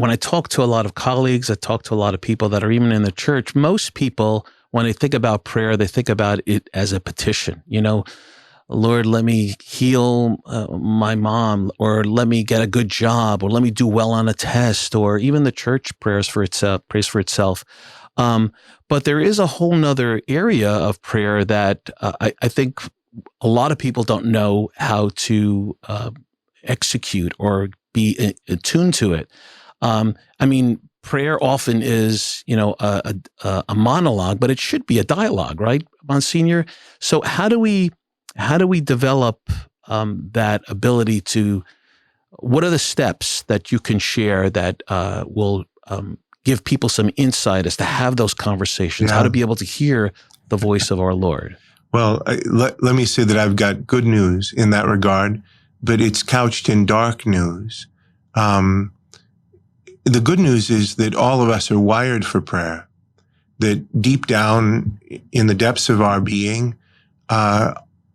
when I talk to a lot of colleagues, I talk to a lot of people that are even in the church, most people, when they think about prayer, they think about it as a petition. Lord, let me heal my mom, or let me get a good job, or let me do well on a test, or even the church prays for itself. But there is a whole nother area of prayer that I think a lot of people don't know how to execute or be attuned to it. Prayer often is, a monologue, but it should be a dialogue, right, Monsignor? So how do we develop that ability to? What are the steps that you can share that will give people some insight as to have those conversations, how to be able to hear the voice of our Lord? Well, let me say that I've got good news in that regard, but it's couched in dark news. The good news is that all of us are wired for prayer, that deep down in the depths of our being,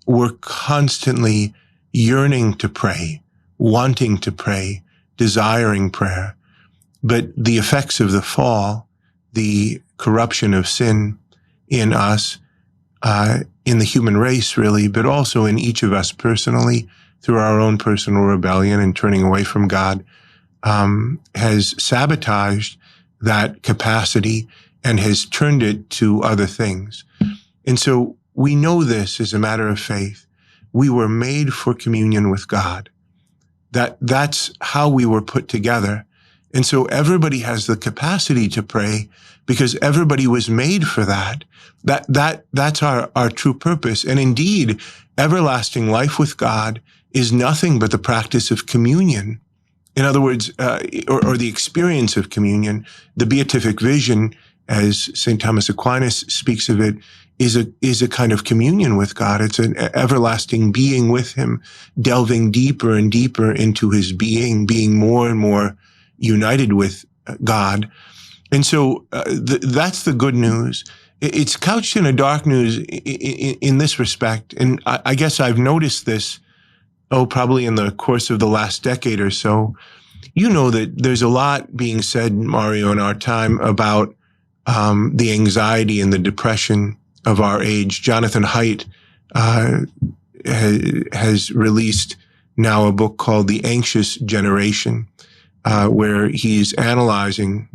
we're constantly yearning to pray, wanting to pray, desiring prayer. But the effects of the fall, the corruption of sin in us, in the human race, really, but also in each of us personally, through our own personal rebellion and turning away from God, has sabotaged that capacity and has turned it to other things. And so we know this as a matter of faith. We were made for communion with God. That's how we were put together. And so everybody has the capacity to pray because everybody was made for that. That's our true purpose. And indeed, everlasting life with God is nothing but the practice of communion. In other words, or the experience of communion. The beatific vision, as St. Thomas Aquinas speaks of it, is a kind of communion with God. It's an everlasting being with him, delving deeper and deeper into his being more and more united with God. And so that's the good news. It's couched in a dark news in this respect. And I guess I've noticed this, probably in the course of the last decade or so. You know that there's a lot being said, Mario, in our time about the anxiety and the depression of our age. Jonathan Haidt has released now a book called The Anxious Generation, where he's analyzing,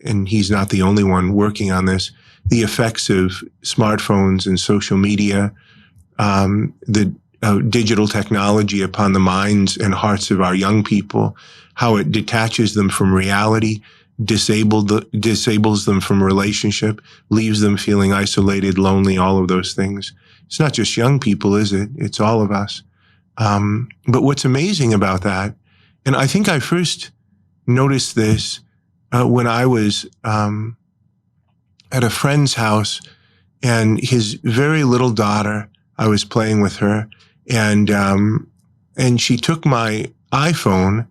and he's not the only one working on this, the effects of smartphones and social media, the digital technology upon the minds and hearts of our young people, how it detaches them from reality, disables them from relationship, leaves them feeling isolated, lonely, all of those things. It's not just young people, is it? It's all of us. But what's amazing about that, and I think I first noticed this when I was at a friend's house, and his very little daughter, I was playing with her, and she took my iPhone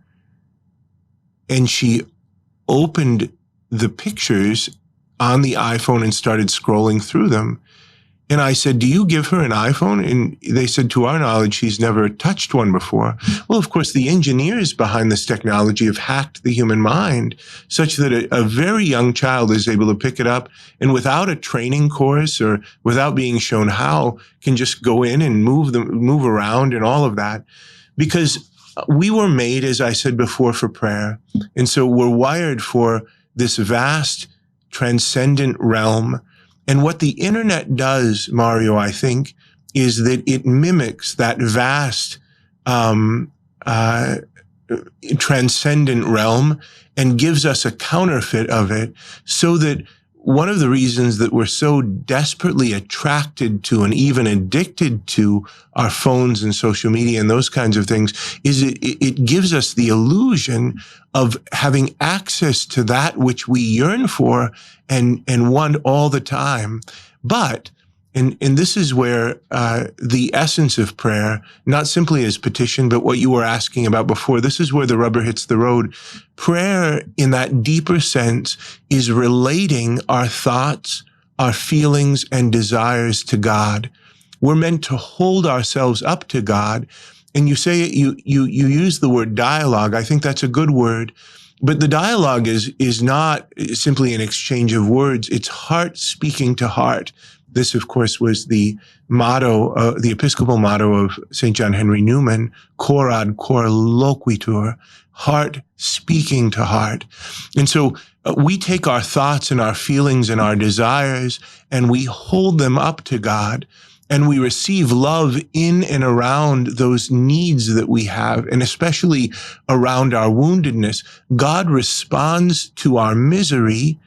and she opened the pictures on the iPhone and started scrolling through them. And I said, do you give her an iPhone? And they said, to our knowledge, she's never touched one before. Well, of course, the engineers behind this technology have hacked the human mind such that a very young child is able to pick it up and without a training course or without being shown how, can just go in and move around and all of that. Because we were made, as I said before, for prayer. And so we're wired for this vast, transcendent realm. And what the internet does, Mario, I think, is that it mimics that vast, transcendent realm and gives us a counterfeit of it, so that one of the reasons that we're so desperately attracted to and even addicted to our phones and social media and those kinds of things is it gives us the illusion of having access to that which we yearn for and want all the time. But, and this is where the essence of prayer, not simply as petition, but what you were asking about before, this is where the rubber hits the road. Prayer, in that deeper sense, is relating our thoughts, our feelings, and desires to God. We're meant to hold ourselves up to God. And you say, you use the word dialogue. I think that's a good word. But the dialogue is not simply an exchange of words. It's heart speaking to heart. This, of course, was the motto, the Episcopal motto of St. John Henry Newman, cor ad cor loquitur, heart speaking to heart. And so we take our thoughts and our feelings and our desires and we hold them up to God, and we receive love in and around those needs that we have, and especially around our woundedness. God responds to our misery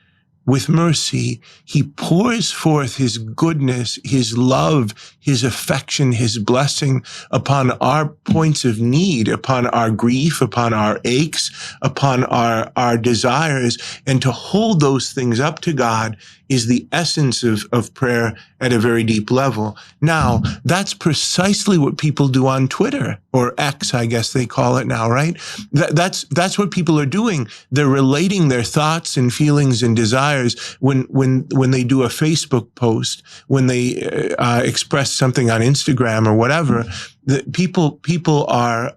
with mercy. He pours forth his goodness, his love, his affection, his blessing upon our points of need, upon our grief, upon our aches, upon our desires. And to hold those things up to God is the essence of prayer at a very deep level. Now, that's precisely what people do on Twitter, or X, I guess they call it now, right? That's what people are doing. They're relating their thoughts and feelings and desires when they do a Facebook post, when they express something on Instagram or whatever. People are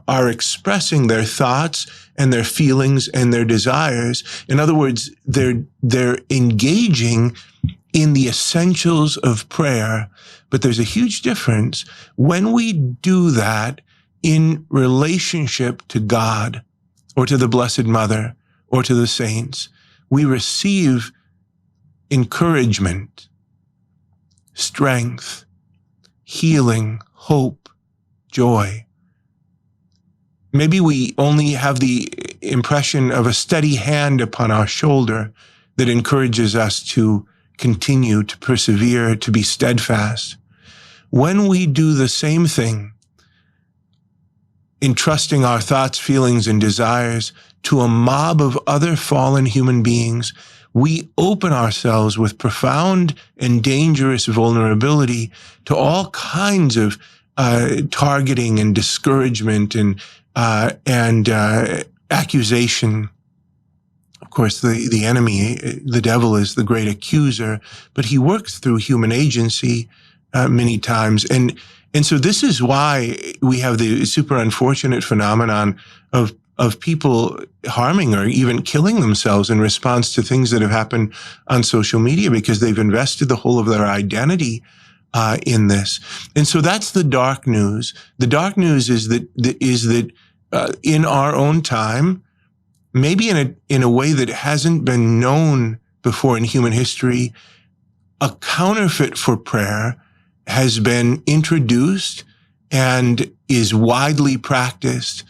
expressing their thoughts and their feelings and their desires. In other words, they're engaging in the essentials of prayer. But there's a huge difference when we do that in relationship to God or to the Blessed Mother or to the saints. We receive encouragement, strength, healing, hope, joy. Maybe we only have the impression of a steady hand upon our shoulder that encourages us to continue, to persevere, to be steadfast. When we do the same thing, entrusting our thoughts, feelings, and desires to a mob of other fallen human beings, we open ourselves with profound and dangerous vulnerability to all kinds of targeting and discouragement and accusation. Of course, the enemy, the devil, is the great accuser, but he works through human agency many times. And so this is why we have the super unfortunate phenomenon of people harming or even killing themselves in response to things that have happened on social media, because they've invested the whole of their identity in this. And so that's the dark news. The dark news is that in our own time, maybe in a way that hasn't been known before in human history, a counterfeit for prayer has been introduced and is widely practiced